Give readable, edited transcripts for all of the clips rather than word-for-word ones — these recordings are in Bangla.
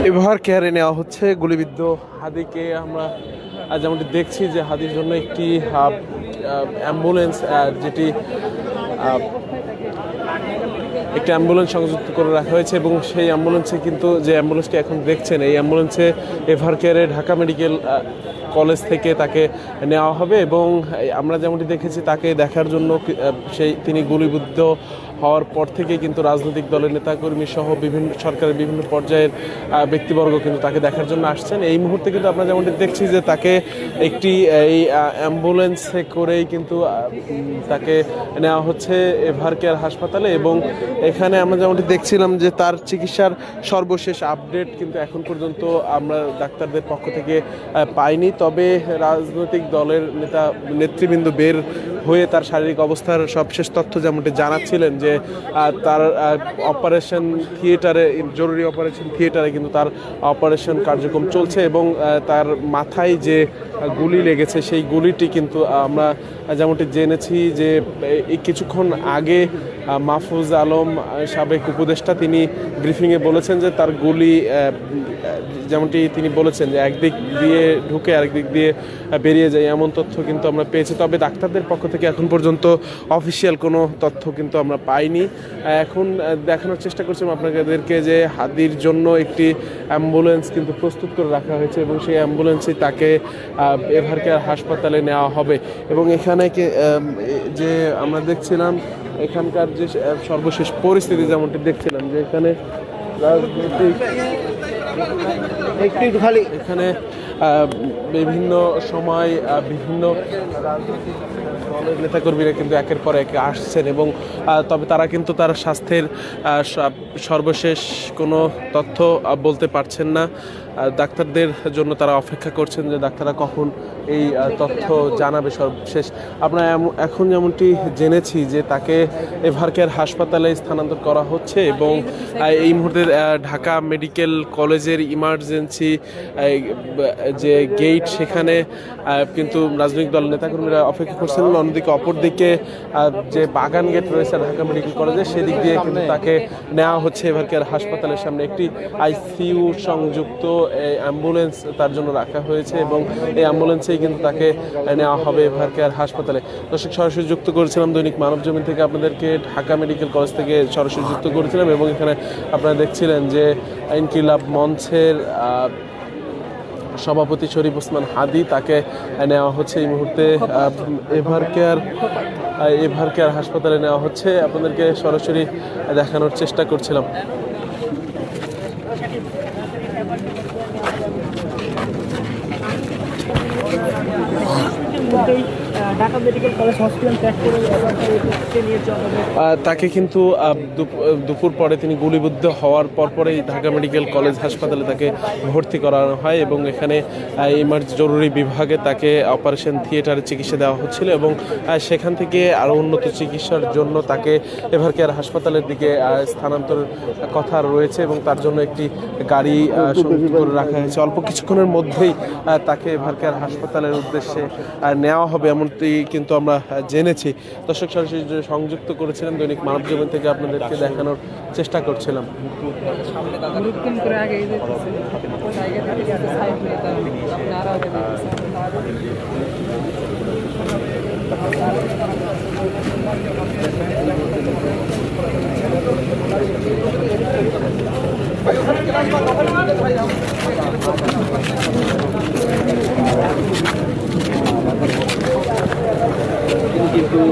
এভার কেয়ারে নেওয়া হচ্ছে গুলিবিদ্ধ হাদিকে। আমরা যেমনটি দেখছি যে হাদির জন্য একটি অ্যাম্বুলেন্স যেটি একটি অ্যাম্বুলেন্স সংযুক্ত করে রাখা হয়েছে এবং সেই অ্যাম্বুলেন্সে কিন্তু যে অ্যাম্বুলেন্সটি এখন দেখছেন এই অ্যাম্বুলেন্সে এভার কেয়ারে ঢাকা মেডিকেল কলেজ থেকে তাকে নেওয়া হবে এবং আমরা যেমনটি দেখেছি তাকে দেখার জন্য তিনি গুলিবিদ্ধ হওয়ার পর থেকে কিন্তু রাজনৈতিক দলের নেতাকর্মী সহ বিভিন্ন সরকারের বিভিন্ন পর্যায়ের ব্যক্তিবর্গ কিন্তু তাকে দেখার জন্য আসছেন। এই মুহূর্তে কিন্তু আমরা যেমনটি দেখছি যে তাকে একটি এই অ্যাম্বুলেন্সে করেই কিন্তু তাকে নেওয়া হচ্ছে এভার কেয়ার হাসপাতালে এবং এখানে আমরা যেমনটি দেখছিলাম যে তার চিকিৎসার সর্বশেষ আপডেট কিন্তু এখন পর্যন্ত আমরা ডাক্তারদের পক্ষ থেকে পাইনি। তবে রাজনৈতিক দলের নেতৃবৃন্দ বের হয়ে তার শারীরিক অবস্থার সবশেষ তথ্য যেমনটি জানাচ্ছিলেন যে তার অপারেশন থিয়েটারে জরুরি অপারেশন থিয়েটারে কিন্তু তার অপারেশন কার্যক্রম চলছে এবং তার মাথায় যে গুলি লেগেছে সেই গুলিটি কিন্তু আমরা যেমনটি জেনেছি যে কিছুক্ষণ আগে মাহফুজ আলম সাবেক উপদেষ্টা তিনি ব্রিফিংয়ে বলেছেন যে তার গুলি যেমনটি তিনি বলেছেন যে একদিক দিয়ে ঢুকে আরেক দিক দিয়ে বেরিয়ে যায় এমন তথ্য কিন্তু আমরা পেয়েছি। তবে ডাক্তারদের পক্ষ থেকে এখন পর্যন্ত অফিসিয়াল কোনো তথ্য কিন্তু আমরা পাইনি। এখন দেখানোর চেষ্টা করছিলাম আপনাদেরকে যে হাদির জন্য একটি অ্যাম্বুলেন্স কিন্তু প্রস্তুত করে রাখা হয়েছে এবং সেই অ্যাম্বুলেন্সে তাকে এভার কেয়ার হাসপাতালে নেওয়া হবে এবং এখানে যে আমরা দেখছিলাম এখানকার যে সর্বশেষ পরিস্থিতি যেমনটি দেখছিলাম যে এখানে রাজনৈতিক এখানে বিভিন্ন সময় বিভিন্ন রাজনৈতিক দলের নেতাকর্মীরা কিন্তু একের পর এক আসছেন এবং তবে তারা কিন্তু তার স্বাস্থ্যের সর্বশেষ কোনো তথ্য বলতে পারছেন না। ডাক্তারদের জন্য তারা অপেক্ষা করছেন যে ডাক্তাররা কখন এই তথ্য জানাবে সর্বশেষ। আমরা এখন যেমনটি জেনেছি যে তাকে এভার কেয়ার হাসপাতালে স্থানান্তর করা হচ্ছে এবং এই মুহূর্তে ঢাকা মেডিকেল কলেজের ইমার্জেন্সি যে গেট সেখানে কিন্তু রাজনৈতিক দল নেতাকর্মীরা অপেক্ষা করছেন। অন্যদিকে অপরদিকে যে বাগান গেট রয়েছে ঢাকা মেডিকেল কলেজে সেদিক দিয়ে কিন্তু তাকে নেওয়া হচ্ছে এভার কেয়ার হাসপাতালের সামনে। একটি আইসিইউ সংযুক্ত অ্যাম্বুলেন্স তার জন্য রাখা হয়েছে এবং এই অ্যাম্বুলেন্সেই কিন্তু তাকে নেওয়া হবে এভার কেয়ার হাসপাতালে। দর্শক, সরাসরি যুক্ত করেছিলাম দৈনিক মানবজমিন থেকে আপনাদেরকে ঢাকা মেডিকেল কলেজ থেকে সরাসরি যুক্ত করেছিলাম এবং এখানে আপনারা দেখছিলেন যে ইনকিলাব মঞ্চের সভাপতি শরীফ ওসমান হাদি তাকে নেওয়া হচ্ছে এই মুহূর্তে এভার কেয়ার হাসপাতালে নেওয়া হচ্ছে। আপনাদেরকে সরাসরি দেখানোর চেষ্টা করছিলাম। তাকে কিন্তু দুপুর পরে তিনি গুলিবিদ্ধ হওয়ার পরপরেই ঢাকা মেডিকেল কলেজ হাসপাতালে তাকে ভর্তি করানো হয় এবং এখানে জরুরি বিভাগে তাকে অপারেশন থিয়েটারে চিকিৎসা দেওয়া হচ্ছিল এবং সেখান থেকে আরও উন্নত চিকিৎসার জন্য তাকে এভার কেয়ার হাসপাতালের দিকে স্থানান্তরের কথা রয়েছে এবং তার জন্য একটি গাড়ি সংযুক্ত করে রাখা হয়েছে। অল্প কিছুক্ষণের মধ্যেই তাকে এভার কেয়ার হাসপাতালের উদ্দেশ্যে নেওয়া হবে এমনটি কিন্তু আমরা জেনেছি। দর্শক, সরাসরি সংযুক্ত করেছিলেন দৈনিক মানবজীবন থেকে আপনাদেরকে দেখানোর চেষ্টা করছিলাম।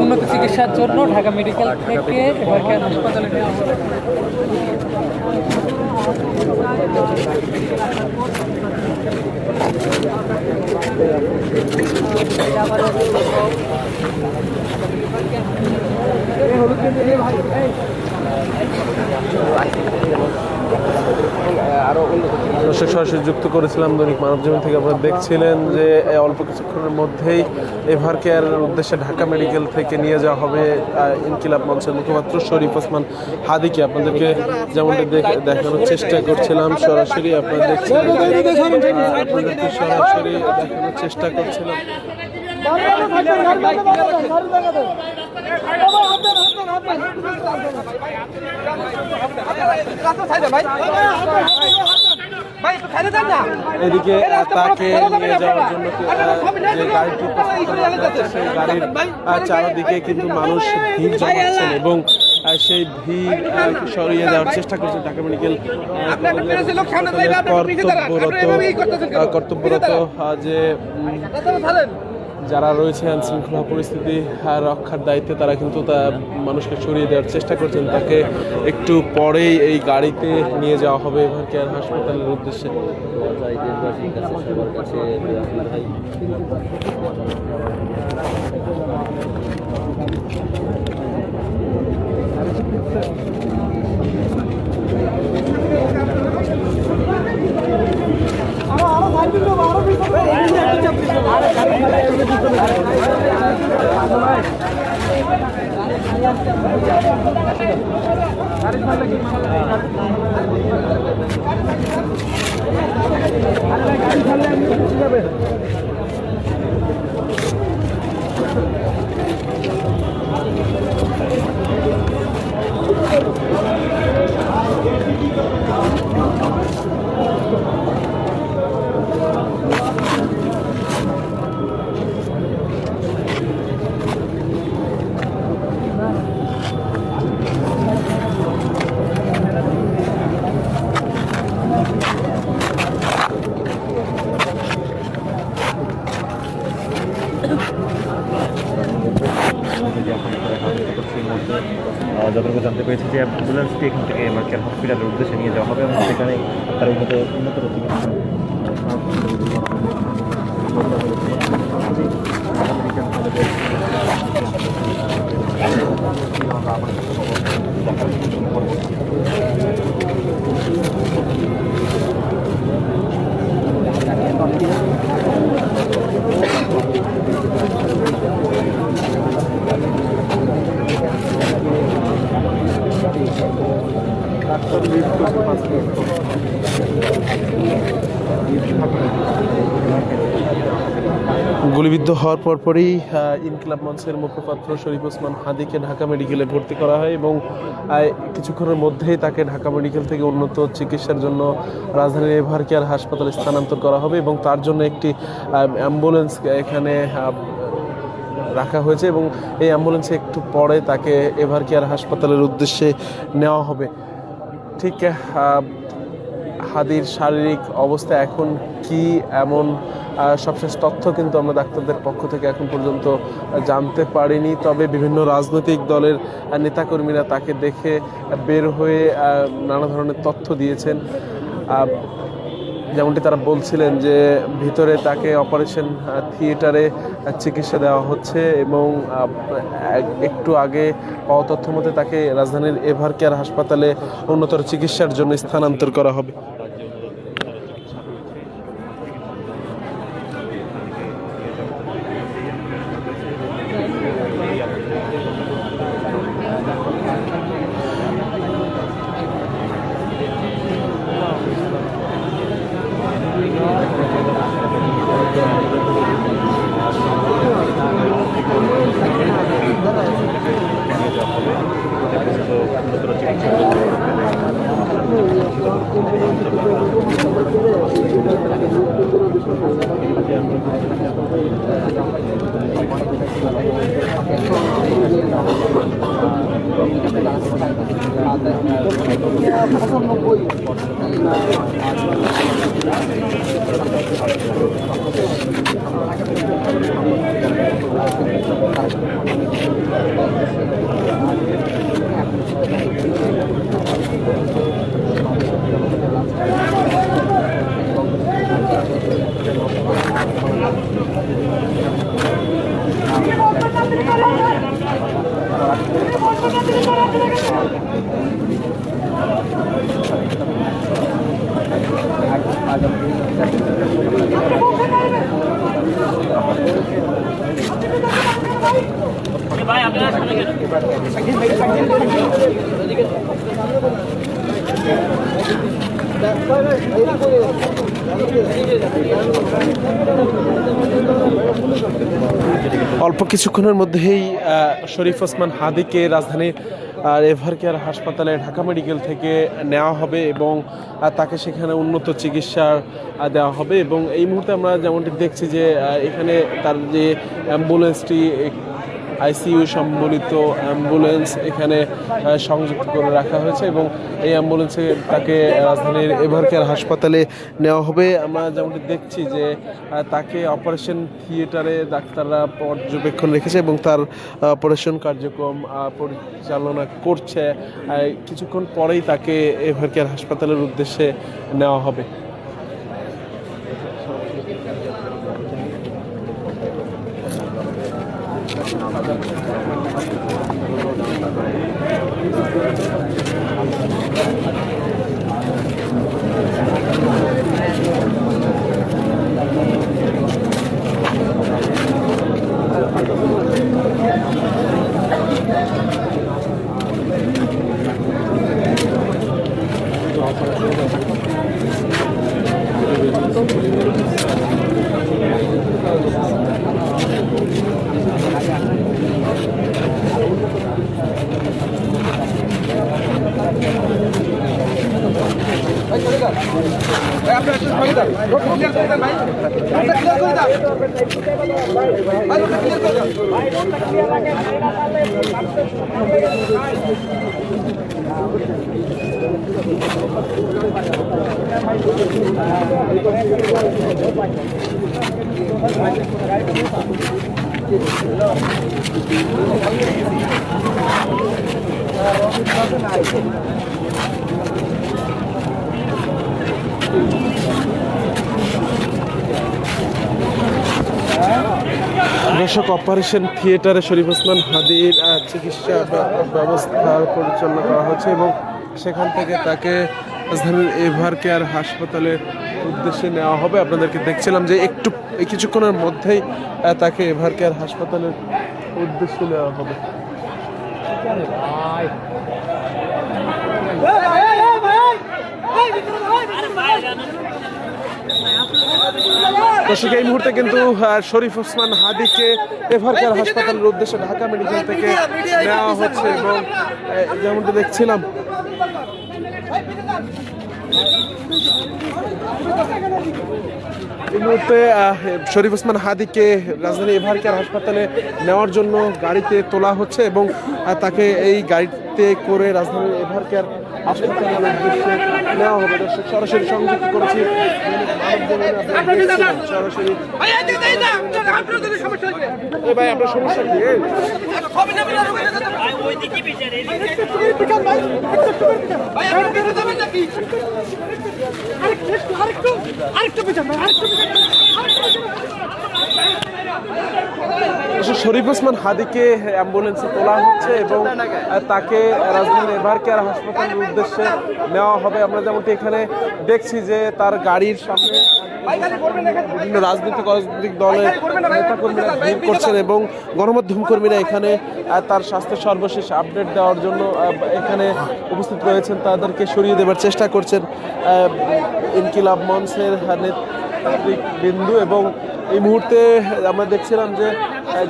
উন্নত চিকিৎসার জন্য ঢাকা মেডিকেল থেকে এভার কেয়ার হাসপাতালে নেওয়া হবে। দর্শক, সরাসরি যুক্ত করেছিলাম দৈনিক মানবজীবন থেকে আপনারা দেখছিলেন যে অল্প কিছুক্ষণের মধ্যেই এভার কেয়ারের উদ্দেশ্যে ঢাকা মেডিকেল থেকে নিয়ে যাওয়া হবে ইনকিলাব মঞ্চের মুখপাত্র শরীফ ওসমান হাদিকে। আপনাদেরকে যেমনটি দেখানোর চেষ্টা করছিলাম সরাসরি আপনারা দেখছিলেন, আপনাদেরকে সরাসরি দেখানোর চেষ্টা করছিলাম। ভাই এদিকে তাকে নিয়ে যাওয়ার জন্য যে গাড়িটি সেই গাড়ির চারদিকে কিন্তু মানুষ ভিড় জমাচ্ছেন এবং সেই ভিড় সরিয়ে দেওয়ার চেষ্টা করছে ঢাকা মেডিকেল কর্তব্যরত যে যারা রয়েছে আইন শৃঙ্খলা পরিস্থিতি রক্ষার দায়িত্বে তারা কিন্তু মানুষকে সরিয়ে দেওয়ার চেষ্টা করছেন। তাকে একটু পরেই এই গাড়িতে নিয়ে যাওয়া হবে এভারকেয়ার হাসপাতালের উদ্দেশ্যে। যতটুকু জানতে পেরেছি যে অ্যাম্বুলেন্সটি এখান থেকে এভারকেয়ার হসপিটালের উদ্দেশ্যে নিয়ে যাওয়া হবে এবং সেখানে তার উন্নত চিকিৎসা গুলিবিদ্ধ হওয়ার পরপরই ইনকিলাব মঞ্চের মুখপাত্র শরীফ ওসমান হাদিকে ঢাকা মেডিকেলে ভর্তি করা হয় এবং কিছুক্ষণের মধ্যেই তাকে ঢাকা মেডিকেল থেকে উন্নত চিকিৎসার জন্য রাজধানীর এভারকেয়ার হাসপাতালে স্থানান্তর করা হবে এবং তার জন্য একটি অ্যাম্বুলেন্স এখানে রাখা হয়েছে এবং এই অ্যাম্বুলেন্সে একটু পরে তাকে এভারকেয়ার হাসপাতালের উদ্দেশ্যে নেওয়া হবে। ঠিক হাদির শারীরিক অবস্থা এখন কি এমন সবশেষ তথ্য কিন্তু আমরা ডাক্তারদের পক্ষ থেকে এখন পর্যন্ত জানতে পারিনি, তবে বিভিন্ন রাজনৈতিক দলের নেতাকর্মীরা তাকে দেখে বের হয়ে নানা ধরনের তথ্য দিয়েছেন। যেমনটি তারা বলছিলেন যে ভিতরে তাকে অপারেশন থিয়েটারে চিকিৎসা দেওয়া হচ্ছে এবং একটু আগে পাওয়া তথ্য মতে তাকে রাজধানীর এভারকেয়ার হাসপাতালে উন্নতর চিকিৎসার জন্য স্থানান্তর করা হবে। অল্প কিছুক্ষণের মধ্যেই শরীফ ওসমান হাদিকে রাজধানীর আর এভার কেয়ার হাসপাতালে ঢাকা মেডিকেল থেকে নেওয়া হবে এবং তাকে সেখানে উন্নত চিকিৎসা দেওয়া হবে। এবং এই মুহূর্তে আমরা যেমনটি দেখছি যে এখানে তার যে অ্যাম্বুলেন্সটি আইসিইউ সম্বলিত অ্যাম্বুলেন্স এখানে সংযুক্ত করে রাখা হয়েছে এবং এই অ্যাম্বুলেন্সে তাকে রাজধানীর এভার কেয়ার হাসপাতালে নেওয়া হবে। আমরা যেমনটি দেখছি যে তাকে অপারেশন থিয়েটারে ডাক্তাররা পর্যবেক্ষণ রেখেছে এবং তার অপারেশন কার্যক্রম পরিচালনা করছে। কিছুক্ষণ পরেই তাকে এভার কেয়ার হাসপাতালের উদ্দেশ্যে নেওয়া হবে। দর্শক, অপারেশন থিয়েটারে শরীফ ওসমান হাদির চিকিৎসা ব্যবস্থার পরিচালনা করা হচ্ছে এবং সেখান থেকে তাকে রাজধানীর এভার কেয়ার হাসপাতালের উদ্দেশ্যে নেওয়া হবে। আপনাদেরকে দেখছিলাম যে কিছুক্ষণের মধ্যেই তাকে এভার কেয়ার হাসপাতালের উদ্দেশ্যে নেওয়া হবে। দর্শক, এই মুহূর্তে কিন্তু শরীফ ওসমান হাদিকে এভার কেয়ার হাসপাতালের উদ্দেশ্যে ঢাকা মেডিকেল থেকে নেওয়া হচ্ছে এবং যেমনটা দেখছিলাম এই মুহূর্তে শরীফ ওসমান হাদিকে রাজধানী এভার কেয়ার হাসপাতালে নেওয়ার জন্য গাড়িতে তোলা হচ্ছে এবং তাকে এই গাড়িতে করে রাজধানীর এভার কেয়ার হাসপাতালের উদ্দেশ্যে নেওয়া হবে। দর্শক, সরাসরি সংযুক্ত করেছি সরাসরি। ভাই, আপনার সমস্যা কি? শরীফ ওসমান হাদিকে অ্যাম্বুলেন্সে তোলা হচ্ছে এবং তাকে রাজধানীর এভার কেয়ার হাসপাতালের উদ্দেশ্যে নেওয়া হবে। আমরা যেমনটি এখানে দেখছি যে তার গাড়ির সামনে বিভিন্ন রাজনৈতিক দলের নেতাকর্মীরা ভিড় করছেন এবং গণমাধ্যম কর্মীরা এখানে তার স্বাস্থ্যের সর্বশেষ আপডেট দেওয়ার জন্য এখানে উপস্থিত রয়েছেন। তাদেরকে সরিয়ে দেওয়ার চেষ্টা করছেন ইনকিলাব মঞ্চের নেতৃবৃন্দ এবং এই মুহূর্তে আমরা দেখছিলাম যে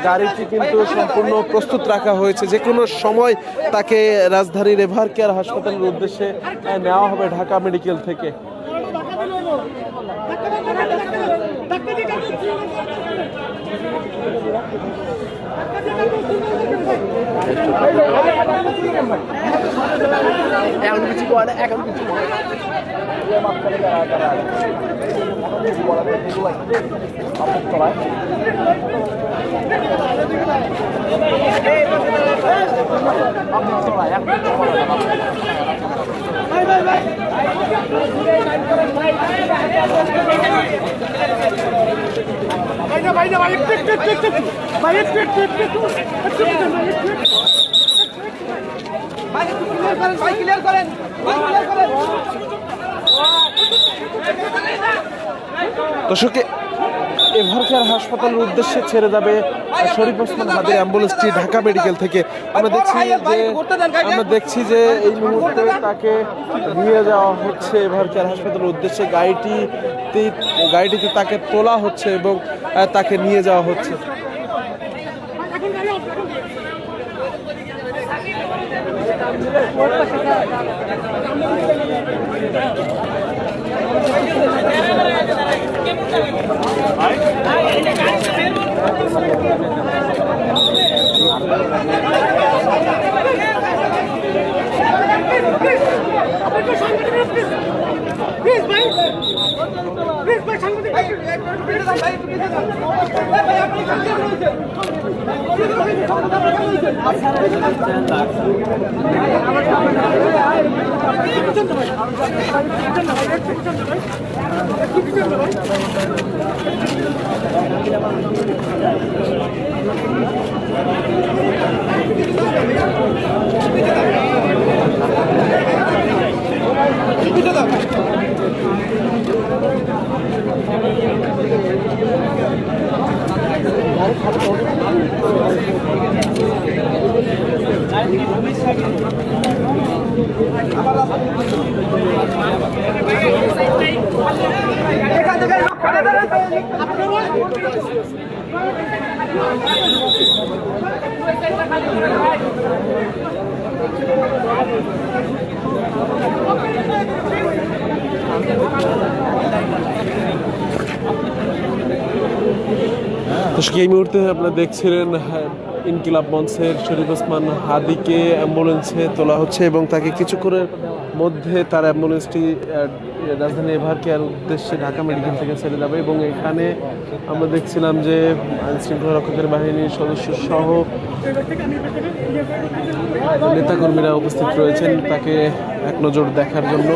গাড়িটি কিন্তু সম্পূর্ণ প্রস্তুত রাখা হয়েছে। যে কোনো সময় তাকে রাজধানীর এভার কেয়ার হাসপাতালের উদ্দেশ্যে নেওয়া হবে ঢাকা মেডিকেল থেকে। দর্শক, এভার কেয়ার হাসপাতালের উদ্দেশ্যে ছেড়ে যাবে শরীফ ওসমান হাদির অ্যাম্বুলেন্সটি ঢাকা মেডিকেল থেকে। আমরা দেখছি যে এই মুহূর্তে তাকে নিয়ে যাওয়া হচ্ছে এভার কেয়ার হাসপাতালের উদ্দেশ্যে। গাড়িটিতে তাকে তোলা হচ্ছে এবং তাকে নিয়ে যাওয়া হচ্ছে। দর্শক, এই মুহূর্তে আপনারা দেখছিলেন ইনকিলাব মঞ্চের শরীফ ওসমান হাদিকে অ্যাম্বুলেন্সে তোলা হচ্ছে এবং তাকে কিছুক্ষণের মধ্যে তার অ্যাম্বুলেন্সটি রাজধানী এভার কেয়ার উদ্দেশ্যে ঢাকা মেডিকেল থেকে ছেড়ে যাবে। এবং এখানে আমরা দেখছিলাম যে আইনশৃঙ্খলা রক্ষাকারী বাহিনীর সদস্য সহ নেতাকর্মীরা উপস্থিত রয়েছেন তাকে এক নজর দেখার জন্য।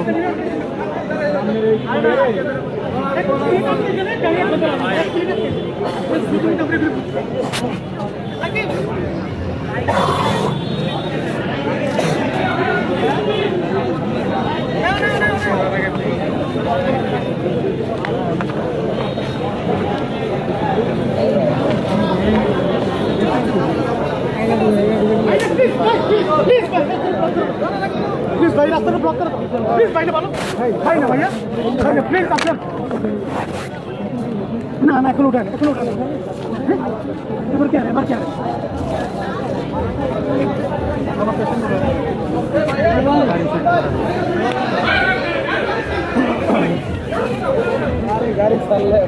প্লিজ ভাই, রাস্তাটা ব্লক করে প্লিজ ভাই, বলো ভাই না ভাইয়া, ভাই না প্লিজ আপনার না না এখন উঠান, এখন উঠান, এবার কি আর এবার কি আর গাড়ি চাললে